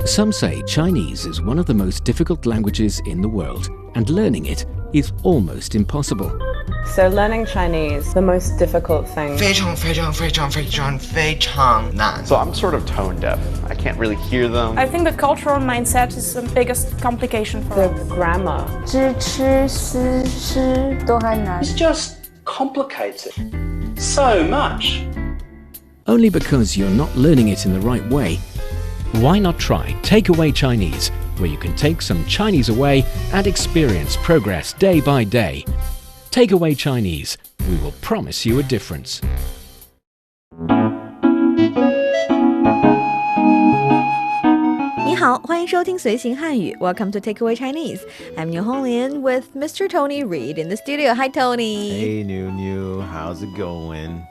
Some say Chinese is one of the most difficult languages in the world, and learning it is almost impossible. So learning Chinese, the most difficult thing. 非常非常非常非常非常难 So I'm sort of tone deaf. I can't really hear them. I think the cultural mindset is the biggest complication for The us. grammar. 知吃思诗都还难 It's just complicated so much. Only because you're not learning it in the right way. Why not try Takeaway Chinese, where you can take some Chinese away and experience progress day by day. Takeaway Chinese, we will promise you a difference. 你好，欢迎收听随行汉语 Welcome to Takeaway Chinese. I'm Niuniu with Mr. Tony Reid in the studio. Hi, Tony. Hey, Niuniu. How's it going?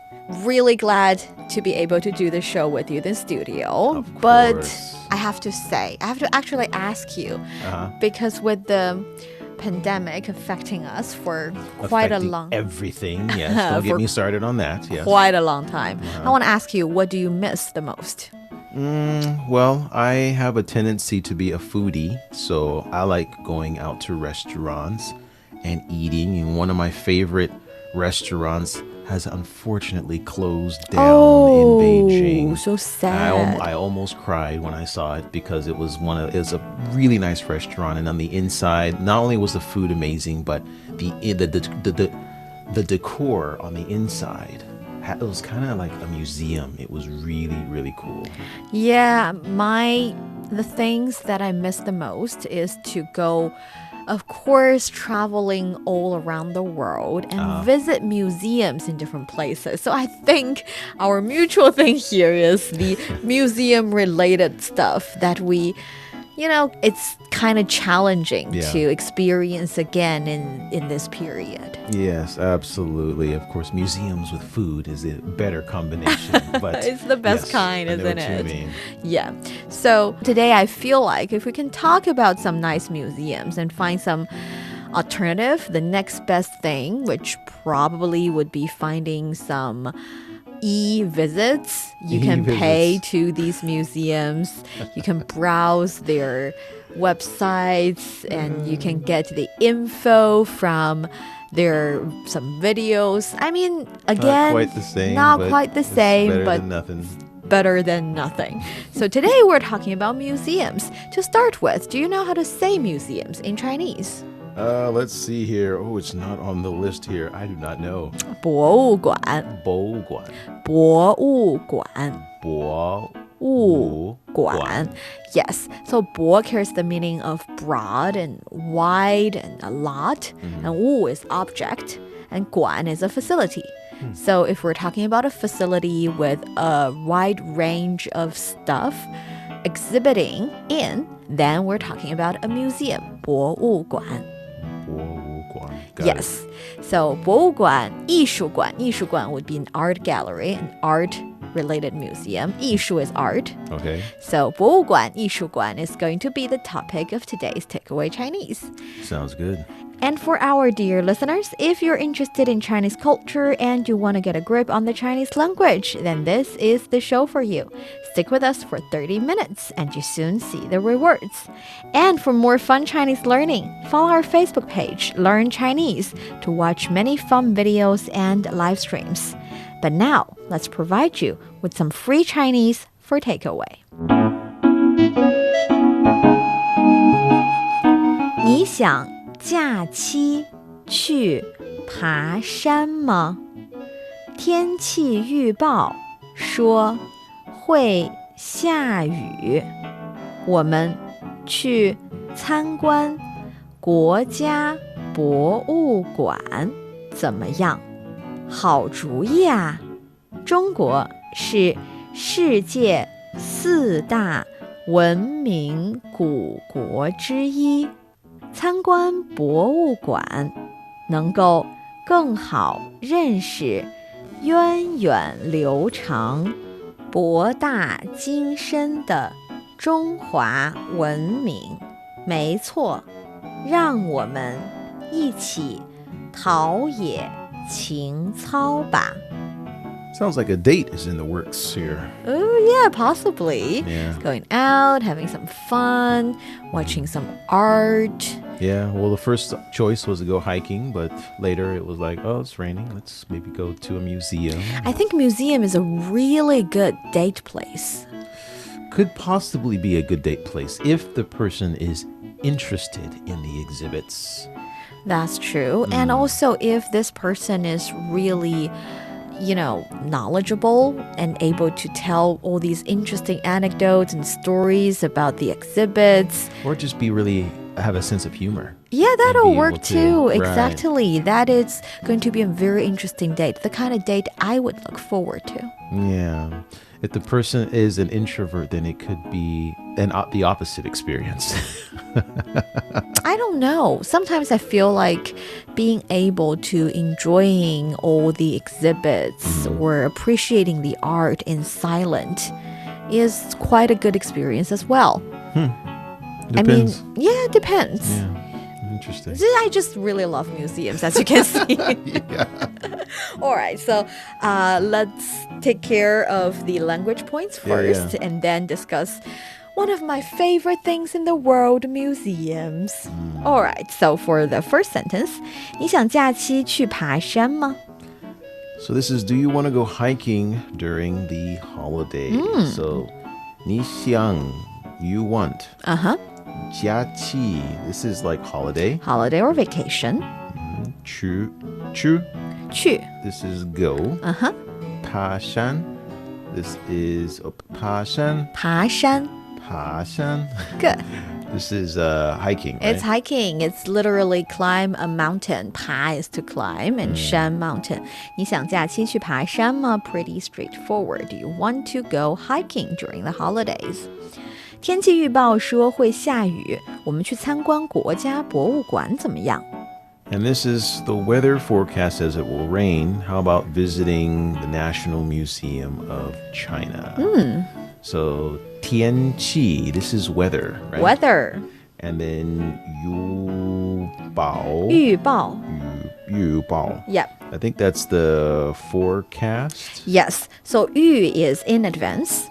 Really glad to be able to do the show with you in the studio. Of but course. I have to actually ask you, because with the pandemic affecting us for quite a long everything. Yes, don't get me started on that. Yes. quite a long time. I want to ask you, what do you miss the most? Well, I have a tendency to be a foodie, so I like going out to restaurants and eating. And one of my favorite restaurants has unfortunately closed down in Beijing. So sad. I almost cried when I saw it because it was a really nice restaurant, and on the inside, not only was the food amazing, but the decor on the inside, it was kind of like a museum. It was really, really cool. Yeah, the things that I miss the most is to go, of course, traveling all around the world and visit museums in different places. So I think our mutual thing here is the museum-related stuff that it's kind of challenging to experience again in this period. Yes, absolutely. Of course, museums with food is a better combination. But it's the best yes, kind, I know isn't what it? you mean. Yeah. So today I feel like if we can talk about some nice museums and find some alternative, the next best thing, which probably would be finding some e-visits. You can pay to these museums. You can browse their websites and you can get the info from some videos. I mean, again, not quite the same, but better than nothing. So today we're talking about museums. To start with, do you know how to say museums in Chinese? Let's see here. Oh, it's not on the list here. I do not know. 博物馆博物馆博物馆博物馆 Yes, so 博 carries the meaning of broad and wide and a lot, and 物 is object, and 馆 is a facility. So if we're talking about a facility with a wide range of stuff exhibiting in, then we're talking about a museum, 博物馆 Yes. So 博物馆艺术馆 would be an art gallery, an art-related museum. 艺术 is art. Okay. So 博物馆艺术馆 is going to be the topic of today's Takeaway Chinese. Sounds good. And for our dear listeners, if you're interested in Chinese culture and you want to get a grip on the Chinese language, then this is the show for you. Stick with us for 30 minutes and you soon see the rewards. And for more fun Chinese learning, follow our Facebook page, Learn Chinese, to watch many fun videos and live streams. But now, let's provide you with some free Chinese for takeaway. 你想假期去爬山吗？天气预报说会下雨。我们去参观国家博物馆怎么样？好主意啊！中国是世界4大文明古国之一。参观博物馆能够更好认识源远流长、博大精深的中华文明。没错，让我们一起陶冶情操吧。Sounds like a date is in the works here. Oh, yeah, possibly. Yeah. Going out, having some fun, watching some art. Yeah, well, the first choice was to go hiking, but later it was like, oh, it's raining. Let's maybe go to a museum. I think museum is a really good date place. Could possibly be a good date place if the person is interested in the exhibits. That's true. And also if this person is really, knowledgeable and able to tell all these interesting anecdotes and stories about the exhibits. Or just have a sense of humor. Yeah, that'll be work able to- too. right. Exactly. That is going to be a very interesting date. The kind of date I would look forward to. Yeah. If the person is an introvert, then it could be the opposite experience. I don't know. Sometimes I feel like being able to enjoying all the exhibits or appreciating the art in silence is quite a good experience as well. Depends. It depends. Yeah. Interesting. I just really love museums, as you can see. All right, so let's take care of the language points first and then discuss one of my favorite things in the world, museums. All right, so for the first sentence, 你想假期去爬山吗? So this is, do you want to go hiking during the holiday? So, 你想, you want. Uh-huh. 假期, this is like holiday. Holiday or vacation. 去, 去. this is go. Uh-huh. 爬山, this is 爬山. 爬山. 爬山. Good. This is hiking, right? It's hiking. It's literally climb a mountain. 爬 is to climb and 山 mountain. 你想假期去爬山吗? Pretty straightforward. Do you want to go hiking during the holidays? 天气预报说会下雨，我们去参观国家博物馆怎么样? And this is the weather forecast says it will rain. How about visiting the National Museum of China? So 天气, this is weather, right? Weather. And then 预报. 预报. 预报. Yep. I think that's the forecast. Yes. So 预 is in advance.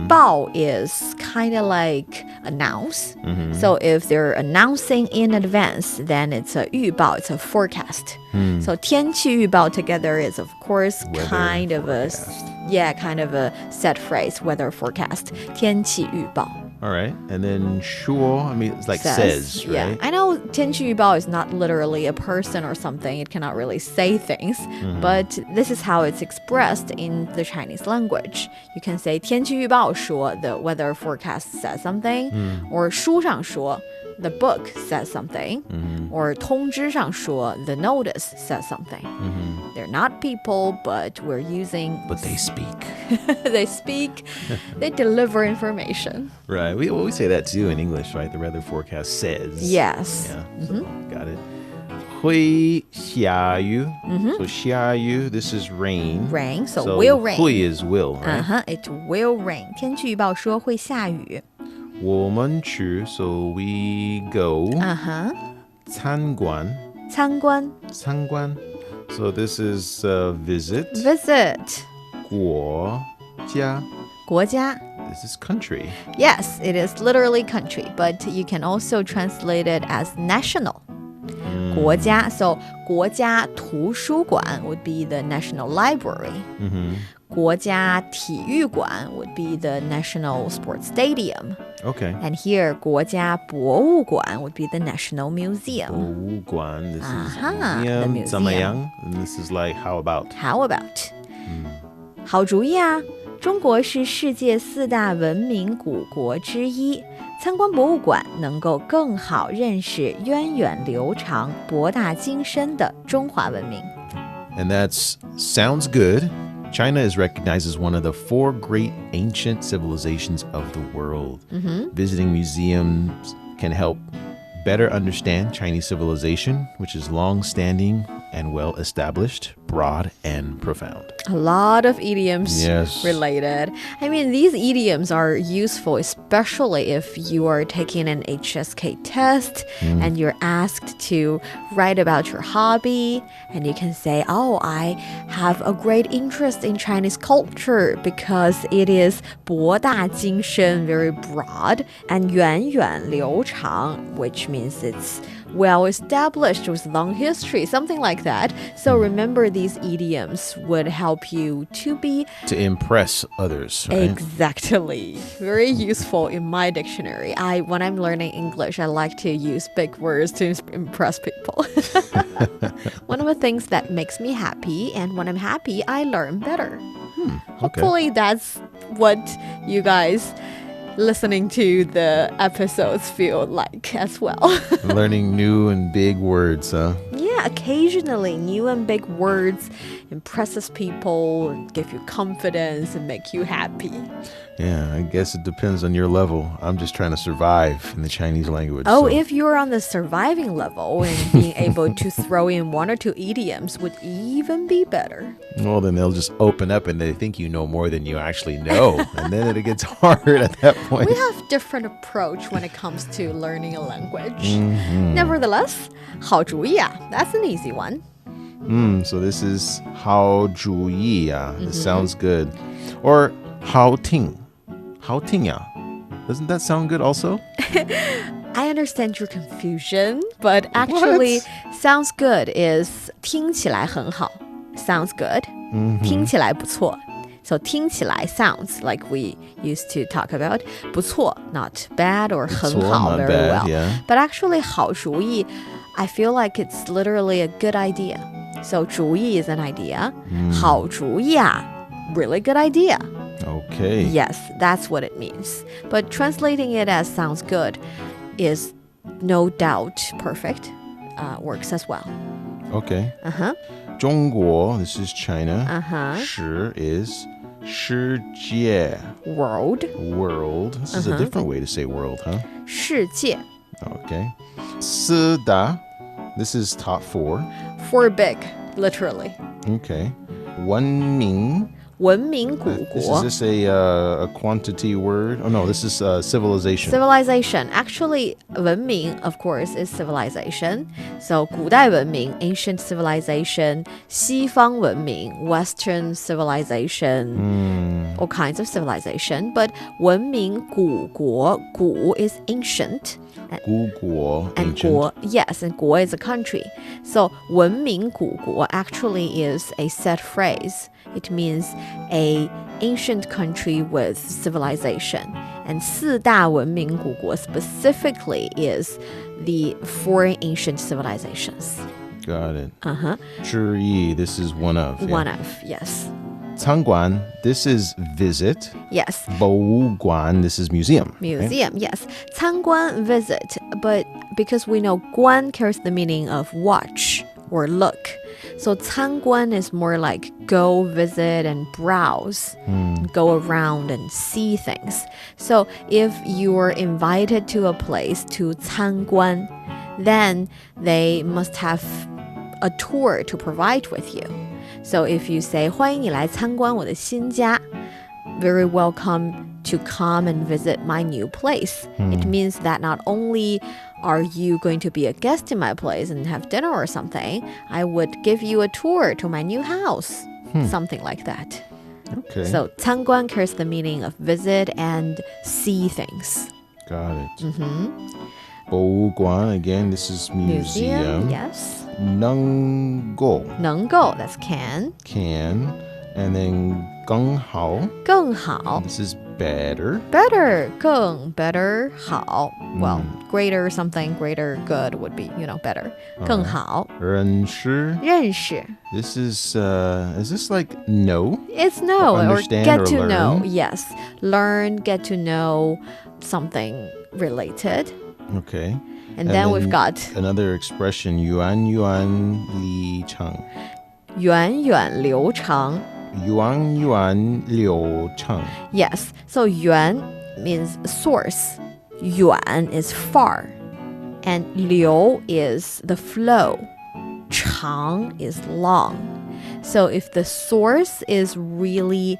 报 is kind of like announce. So if they're announcing in advance, then it's a 预报, it's a forecast. So 天气预报 together is of course kind of a set phrase, weather forecast. 天气预报. All right. And then 说, I mean, it's like says, right? Yeah. I know 天气预报 is not literally a person or something. It cannot really say things. But this is how it's expressed in the Chinese language. You can say 天气预报说, the weather forecast says something. Or 书上说, the book says something. Or 通知上说, the notice says something. They're not people, but we're using... But they speak. They speak. They deliver information. Right. We always say that too in English, right? The weather forecast says. Yes. Yeah. So, got it. 会下雨. So 下雨, this is rain. Rain, so will rain. 会 is will, right? It will rain. 天气预报说会下雨. 我们去, so we go. 参观. 参观. 参观. So this is visit. Visit. 国家. 国家. This is country. Yes, it is literally country, but you can also translate it as national. 国家. So 国家图书馆 would be the national library. 国家体育馆 would be the national sports stadium. Okay. And here 国家博物馆 would be the national museum. 博物馆, this is the museum. museum. 怎么样? And this is like how about? How about? 好主意啊！中国是世界4大文明古国之一，参观博物馆能够更好认识源远流长、博大精深的中华文明。 And that sounds good. China is recognized as one of the 4 great ancient civilizations of the world. Visiting museums can help better understand Chinese civilization, which is long-standing and well established, broad and profound. A lot of idioms Yes. related. I mean, these idioms are useful, especially if you are taking an HSK test and you're asked to write about your hobby. And you can say, oh, I have a great interest in Chinese culture because it is 博大精深, very broad, and 源远流长, which means it's well established with long history, something like that. So remember, these idioms would help you to impress others, right? Exactly. Very useful in my dictionary. When I'm learning English, I like to use big words to impress people. One of the things that makes me happy, and when I'm happy, I learn better. Hopefully that's what you guys listening to the episodes feel like as well. Learning new and big words, huh? Yeah, occasionally new and big words impresses people and give you confidence and make you happy. Yeah, I guess it depends on your level. I'm just trying to survive in the Chinese language. Oh, so. if you're on the surviving level and being able to throw in one or two idioms would even be better. Well, then they'll just open up and they think you know more than you actually know. And then it gets hard at that point. We have different approach when it comes to learning a language. Nevertheless, 好主意啊, that's an easy one. So this is 好主意啊. This sounds good. Or 好听. 好听呀. Doesn't that sound good also? I understand your confusion, but actually sounds good is 听起来很好. Sounds good. 听起来不错. So 听起来 sounds like we used to talk about. 不错, not bad, or 很好, not very bad, well. yeah. But actually 好主意, I feel like it's literally a good idea. So 主意 is an idea. 好主意啊, really good idea. Okay. Yes, that's what it means. But translating it as sounds good is no doubt perfect. Works as well. Okay. 中国, this is China. 时 is 世界. World. World. This is a different way to say world, huh? 世界. Okay. 四大, this is top 4. For big, literally. Okay. 文明. 文明古国. Is this a quantity word? Oh, no, this is civilization. Civilization. Actually, 文明, of course, is civilization. So, 古代文明, ancient civilization. 西方文明, Western civilization. All kinds of civilization. But 文明古国, 古 is ancient. 古国, And ancient. 国, yes, and 国 is a country. So 文明古国 actually is a set phrase. It means a ancient country with civilization. And 四大文明古国 specifically is the 4 ancient civilizations. Got it. 知意, this is one of. Yeah. One of, yes. 参观, this is visit. Yes. 博物馆, this is museum. Museum, yes. 参观, visit. But because we know 观 carries the meaning of watch or look. So 参观 is more like go visit and browse, go around and see things. So if you are invited to a place to 参观, then they must have a tour to provide with you. So if you say 欢迎你来参观我的新家, very welcome to come and visit my new place. It means that not only are you going to be a guest in my place and have dinner or something, I would give you a tour to my new house. Something like that. Okay. So 参观 carries the meaning of visit and see things. Got it. 博物馆, again, this is museum. Yes. 能够, 能够, that's can. can. And then 更好. 更好. This is better. Better, 更 better, 好. Well, greater something, greater good would be, better. 更好. 认识. 认识. This is this like know? It's know, or understand get or to learn? know. Yes. Learn, get to know something related. Okay. And then we've got another expression, 源远里长. 源远流长. 源远流长. Yes. So 源 means source. 远 is far. And 流 is the flow. 长 is long. So if the source is really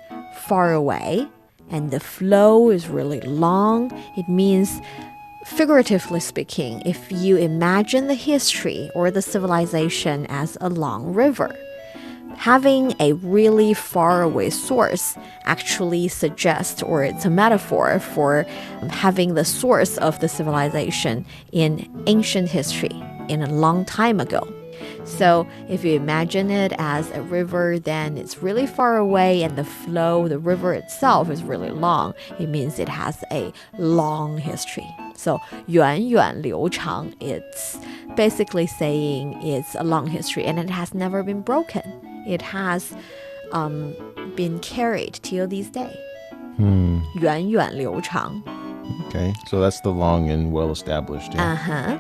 far away and the flow is really long, it means, figuratively speaking, if you imagine the history or the civilization as a long river, having a really far away source actually suggests, or it's a metaphor for having the source of the civilization in ancient history, in a long time ago. So if you imagine it as a river, then it's really far away and the flow, the river itself is really long. It means it has a long history. So 源远流长, it's basically saying it's a long history and it has never been broken. It has been carried till this day. 源远流长. Okay, so that's the long and well established. Yeah. Uh-huh.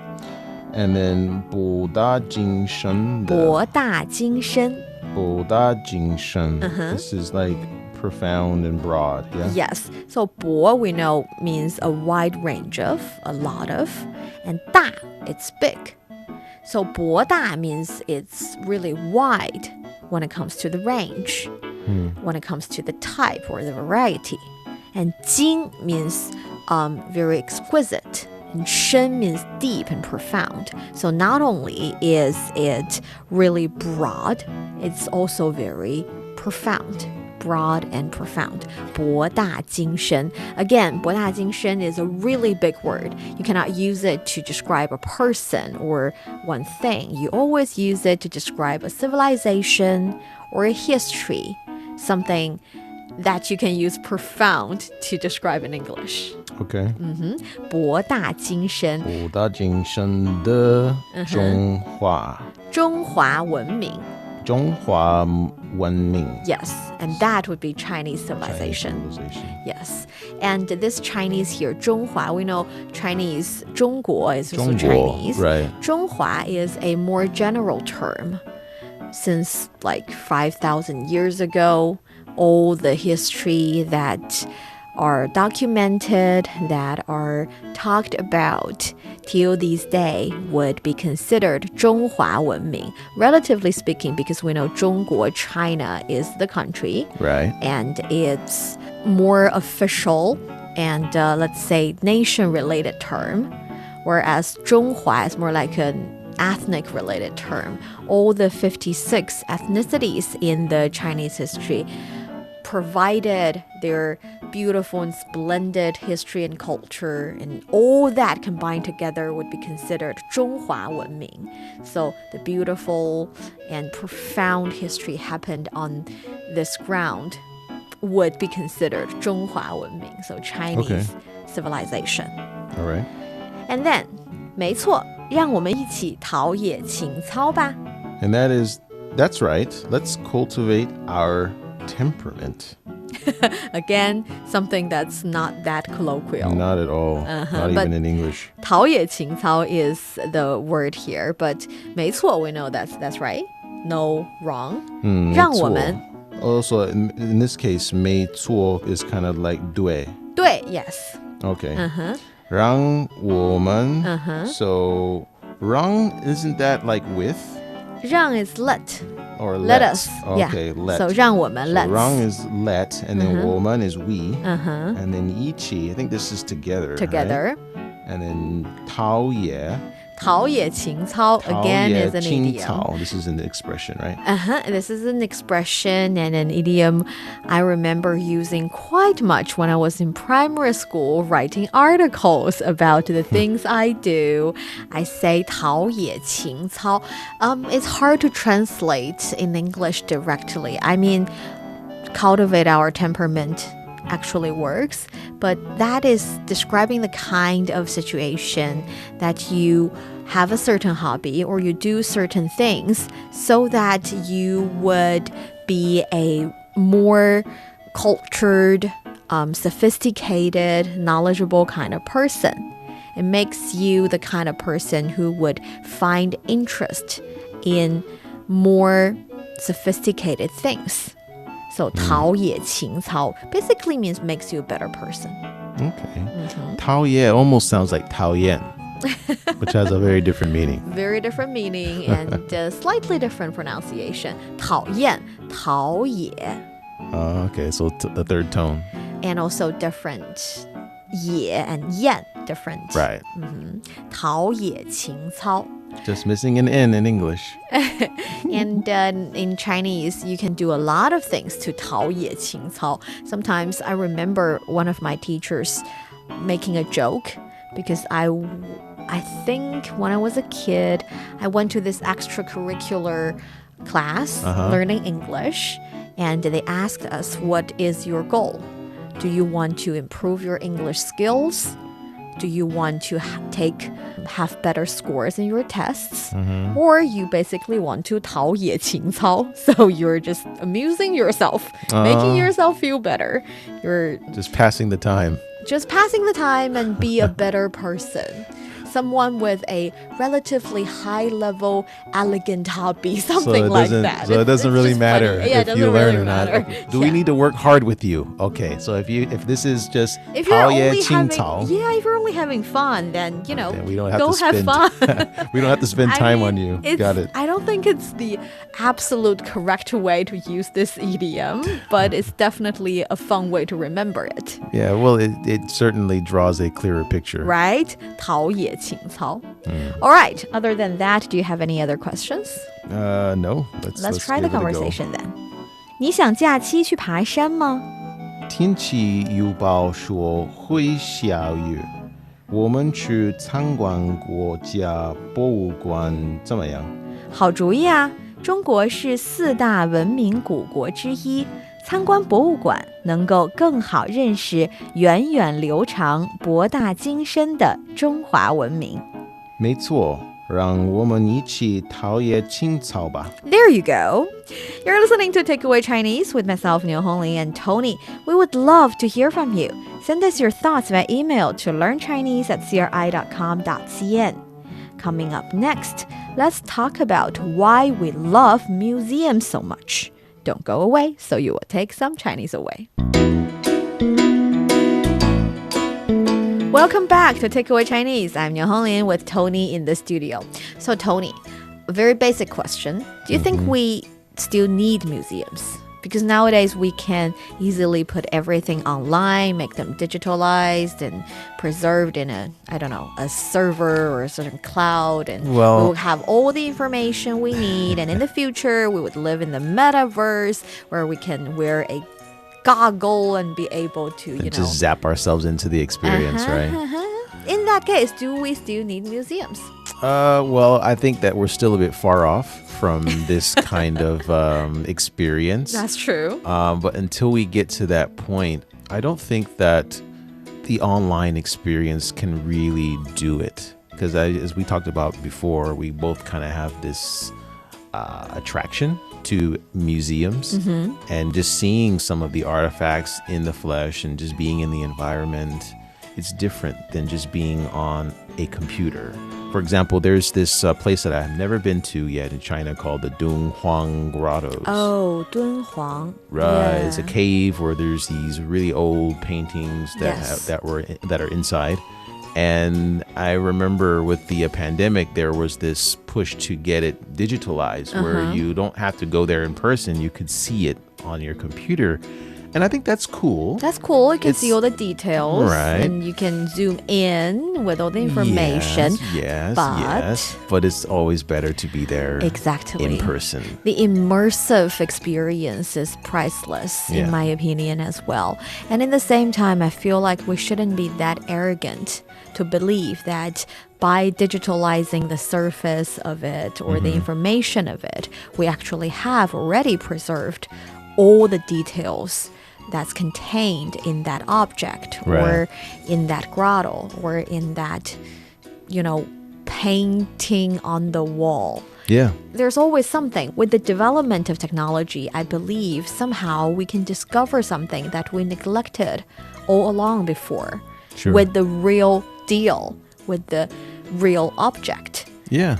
And then 博大精深的.博大精深. 博大精深. This is like profound and broad, yeah? Yes. So 博 we know means a wide range of, a lot of, and 大 it's big. So 博大 means it's really wide when it comes to the range, when it comes to the type or the variety. And 精 means very exquisite. And 深 means deep and profound. So not only is it really broad, it's also very profound. Broad and profound. 博大精深. Again, 博大精深 is a really big word. You cannot use it to describe a person or one thing. You always use it to describe a civilization or a history, something that you can use profound to describe in English. Okay. 博大精深. 博大精深的中华. 中华文明. 中华文明. Yes, and that would be Chinese civilization. Yes, and this Chinese here, 中华, we know Chinese, 中国 is also 中国, Chinese. right. 中华 is a more general term. Since like 5,000 years ago, all the history that are documented, that are talked about till this day would be considered 中华文明. Relatively speaking, because we know 中国, China is the country. Right. And it's more official and let's say nation-related term, whereas 中华 is more like an ethnic-related term. All the 56 ethnicities in the Chinese history provided their beautiful and splendid history and culture, and all that combined together would be considered 中华文明. So the beautiful and profound history happened on this ground would be considered 中华文明, so Chinese civilization. All right. And then, 没错，让我们一起陶冶情操吧. And that's right. Let's cultivate our temperament. Again, something that's not that colloquial. Not at all. Not even in English. 陶冶情操 is the word here, but 没错, we know that's right. No wrong. 让我们 Also, in this case, 没错 is kind of like 对. 对, yes. Okay. 让我们. So, 让, isn't that like with? 让 is let. Or let us. Okay, yeah. let. So 让我们 let's. So 让 is let, and then 我们 is we. And then 一起, I think this is together. Together. Right? And then 陶冶. 陶冶情操 again is an idiom. This is an expression, right? This is an expression and an idiom I remember using quite much when I was in primary school writing articles about the things I do. I say 陶冶情操. It's hard to translate in English directly. I mean, cultivate our temperament actually works, but that is describing the kind of situation that you have a certain hobby or you do certain things so that you would be a more cultured, sophisticated, knowledgeable kind of person. It makes you the kind of person who would find interest in more sophisticated things. So 陶冶情操 basically means makes you a better person. Okay. 陶冶 almost sounds like 讨厌. which has a very different meaning. Very different meaning and slightly different pronunciation. 讨厌,陶冶. Okay, so the third tone. And also different. 也 and 燕 different. Right. 陶冶情操. Just missing an N in English. And in Chinese, you can do a lot of things to 陶冶情操. Sometimes I remember one of my teachers making a joke because I think when I was a kid, I went to this extracurricular class learning English, and they asked us, what is your goal? Do you want to improve your English skills? Do you want to have better scores in your tests? Or you basically want to 陶冶情操? So you're just amusing yourself, making yourself feel better. You're just passing the time. Just passing the time and be a better person. Someone with a relatively high-level, elegant hobby, something like that. So it doesn't really matter if you learn or not. Matter. Do we need to work hard with you? Okay, so if this is just if you're only if you're only having fun, then then we don't have go to have spend, fun. We don't have to spend time on you. Got it. I don't think it's the absolute correct way to use this idiom, but it's definitely a fun way to remember it. Yeah, well, it certainly draws a clearer picture. Right? 陶冶情操. All right. Other than that, do you have any other questions? No. Let's try give the it a go. conversation then. 你想假期去爬山吗？天气预报说会下雨，我们去参观国家博物馆怎么样？好主意啊！中国是4大文明古国之一，参观博物馆能够更好认识源远流长、博大精深的中华文明。没错，让我们一起陶冶情操吧。 There you go. You're listening to Takeaway Chinese with myself, Niuniu and Tony. We would love to hear from you. Send us your thoughts via email to learnchinese@cri.com.cn. Coming up next, let's talk about why we love museums so much. Don't go away, so you will take some Chinese away. Welcome back to Takeaway Chinese. I'm Niuniu with Tony in the studio. So Tony, a very basic question. Do you think we still need museums? Because nowadays we can easily put everything online, make them digitalized and preserved in a server or a certain cloud, and we will have all the information we need. And in the future, we would live in the metaverse where we can wear a goggle and be able to, just zap ourselves into the experience, right? In that case, do we still need museums? Well, I think that we're still a bit far off from this kind of experience. That's true. But until we get to that point, I don't think that the online experience can really do it. Because as we talked about before, we both kind of have this attraction to museums, and just seeing some of the artifacts in the flesh and just being in the environment. It's different than just being on a computer. For example, there's this place that I've never been to yet in China called the Dunhuang Grottos. Oh, Dunhuang. Right, yeah. It's a cave where there's these really old paintings that are inside. And I remember with the pandemic, there was this push to get it digitalized, where you don't have to go there in person. You could see it on your computer. And I think that's cool. That's cool. You can see all the details. Right. And you can zoom in with all the information. Yes. But it's always better to be there in person. The immersive experience is priceless, in my opinion, as well. And in the same time, I feel like we shouldn't be that arrogant to believe that by digitalizing the surface of it or the information of it, we actually have already preserved all the details that's contained in that object or in that grotto or in that, painting on the wall. Yeah. There's always something. With the development of technology, I believe somehow we can discover something that we neglected all along before. Sure. With the real deal, with the real object. Yeah.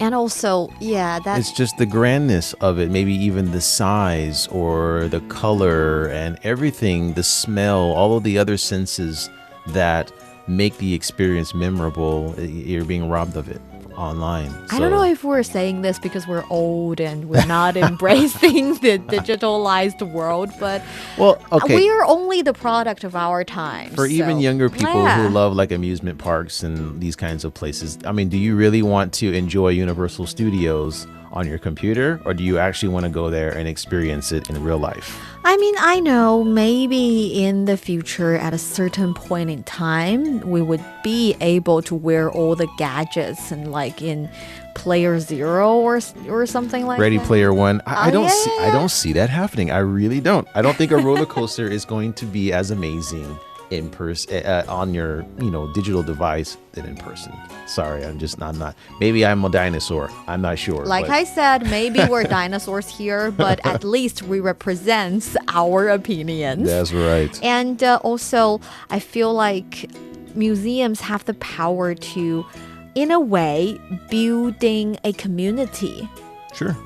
And also, it's just the grandness of it, maybe even the size or the color and everything, the smell, all of the other senses that make the experience memorable, you're being robbed of it online. I don't know if we're saying this because we're old and we're not embracing the digitalized world, but we are only the product of our time. For even younger people who love like amusement parks and these kinds of places, I mean, do you really want to enjoy Universal Studios on your computer, or do you actually want to go there and experience it in real life? I mean, I know maybe in the future at a certain point in time, we would be able to wear all the gadgets and like in Player Zero or something like Ready that. Player One. I don't see that happening. I really don't. I don't think a roller coaster is going to be as amazing in person on your digital device than in person. Sorry, I'm not. Maybe I'm a dinosaur. I'm not sure. Like I said, maybe we're dinosaurs here, but at least we represent our opinions. That's right. And also, I feel like museums have the power to, in a way, building a community. Sure.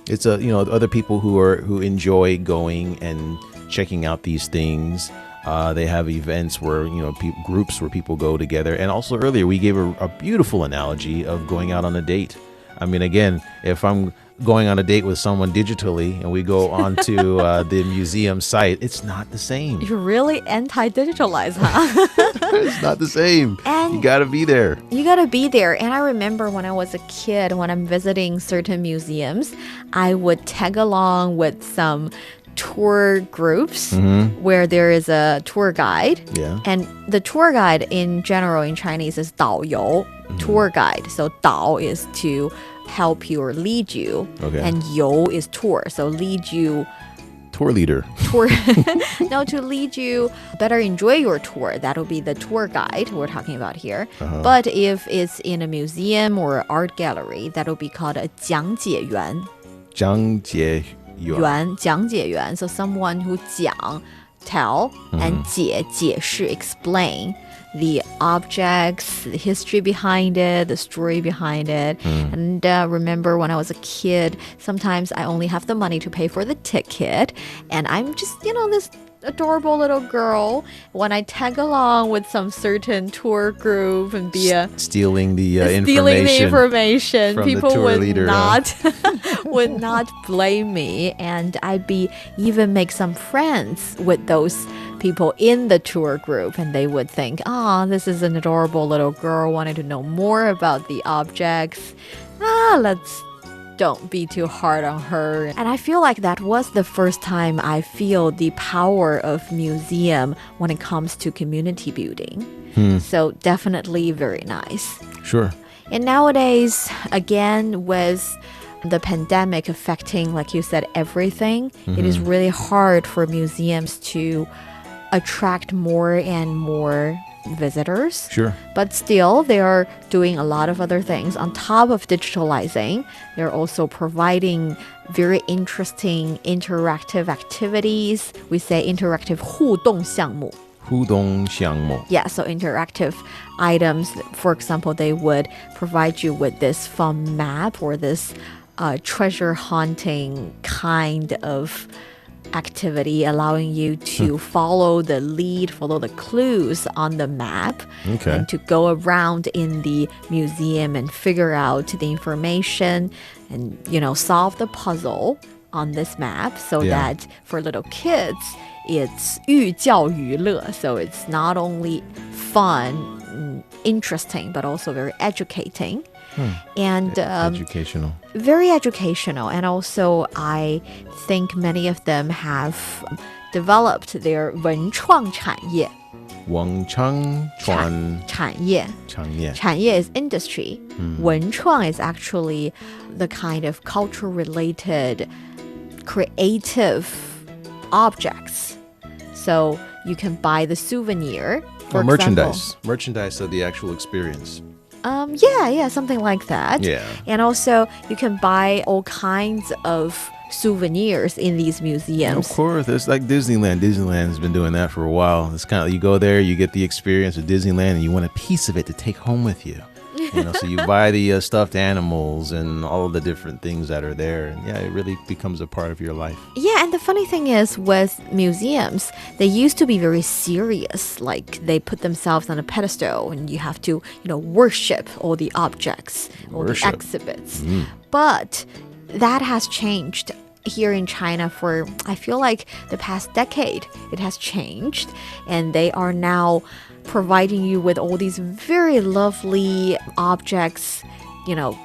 It's other people who enjoy going and checking out these things. They have events where, groups where people go together. And also earlier, we gave a beautiful analogy of going out on a date. I mean, again, if I'm going on a date with someone digitally and we go onto the museum site, it's not the same. You're really anti-digitalized, huh? It's not the same. And you got to be there. You got to be there. And I remember when I was a kid, when I'm visiting certain museums, I would tag along with some tour groups where there is a tour guide. Yeah. And the tour guide in general in Chinese is 导游, tour guide. So 导 is to help you or lead you. Okay. And 游 is tour. So lead you. Tour leader. No, to lead you better enjoy your tour. That'll be the tour guide we're talking about here. But if it's in a museum or art gallery, that'll be called a 讲解员. 讲解员. 讲解员. So someone who 讲 tell and 解释 explain the objects, the history behind it, the story behind it. And remember when I was a kid, sometimes I only have the money to pay for the ticket, and I'm just, this adorable little girl when I tag along with some certain tour group and be stealing the information. From People the tour would leader, not would not blame me, and I'd even make some friends with those people in the tour group, and they would think, this is an adorable little girl wanting to know more about the objects. Let's don't be too hard on her. And I feel like that was the first time I feel the power of museum when it comes to community building. So definitely very nice. Sure. And nowadays, again, with the pandemic affecting, like you said, everything, it is really hard for museums to attract more and more visitors. Sure. But still, they are doing a lot of other things. On top of digitalizing, they're also providing very interesting interactive activities. We say interactive 互动项目. 互动项目. Yeah, so interactive items. For example, they would provide you with this fun map or this treasure hunting kind of activity, allowing you to follow the lead, follow the clues on the map, and to go around in the museum and figure out the information and, solve the puzzle on this map, so that for little kids, it's 寓教于乐. So it's not only fun, interesting, but also very educating. And educational. Very educational. And also, I think many of them have developed their 文创产业. 文创产业. 产业 is industry. 文创 is actually the kind of culture-related creative objects. So you can buy the souvenir, for merchandise. Merchandise of the actual experience. Yeah, something like that. Yeah. And also, you can buy all kinds of souvenirs in these museums. Of course, it's like Disneyland. Disneyland has been doing that for a while. It's kind of, you go there, you get the experience of Disneyland, and you want a piece of it to take home with you. So you buy the stuffed animals and all of the different things that are there. And yeah, it really becomes a part of your life. Yeah, and the funny thing is with museums, they used to be very serious. Like they put themselves on a pedestal and you have to, worship all the objects, all the exhibits. But that has changed here in China for, I feel like, the past decade. It has changed, and they are now providing you with all these very lovely objects,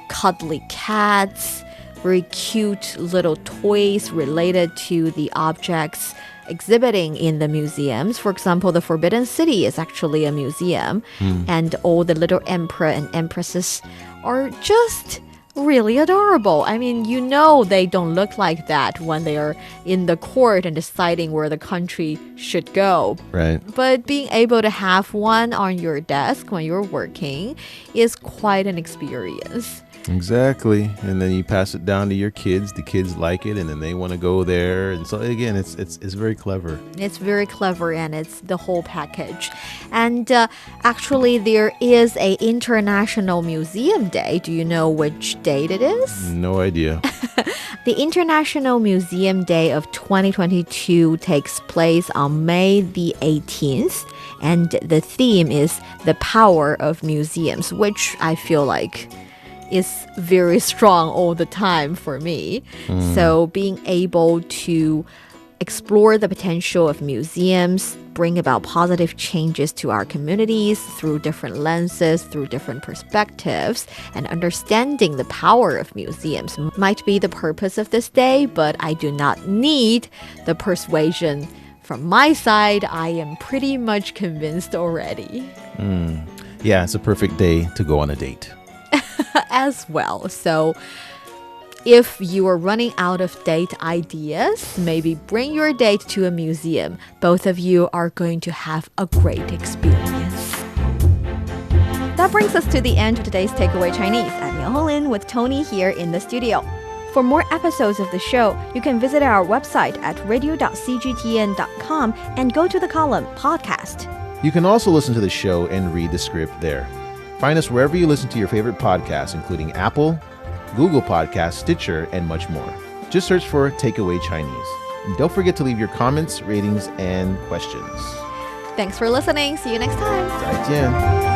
cuddly cats, very cute little toys related to the objects exhibiting in the museums. For example, the Forbidden City is actually a museum, and all the little emperor and empresses are just really adorable. I mean, they don't look like that when they are in the court and deciding where the country should go. Right. But being able to have one on your desk when you're working is quite an experience. Exactly. And then you pass it down to your kids. The kids like it, and then they want to go there. And so again, it's very clever. It's very clever, and it's the whole package. And actually, there is a International Museum Day. Do you know which date it is? No idea. The International Museum Day of 2022 takes place on May the 18th. And the theme is the power of museums, which I feel like is very strong all the time for me. So being able to explore the potential of museums, bring about positive changes to our communities through different lenses, through different perspectives, and understanding the power of museums might be the purpose of this day, but I do not need the persuasion from my side. I am pretty much convinced already. Yeah, it's a perfect day to go on a date. As well. So if you are running out of date ideas, maybe bring your date to a museum. Both of you are going to have a great experience. That brings us to the end of today's Takeaway Chinese. I'm Miao with Tony here in the studio. For more episodes of the show, you can visit our website at radio.cgtn.com and go to the column Podcast. You can also listen to the show and read the script there. Find us wherever you listen to your favorite podcasts, including Apple, Google Podcasts, Stitcher, and much more. Just search for Takeaway Chinese. And don't forget to leave your comments, ratings, and questions. Thanks for listening. See you next time. 再见.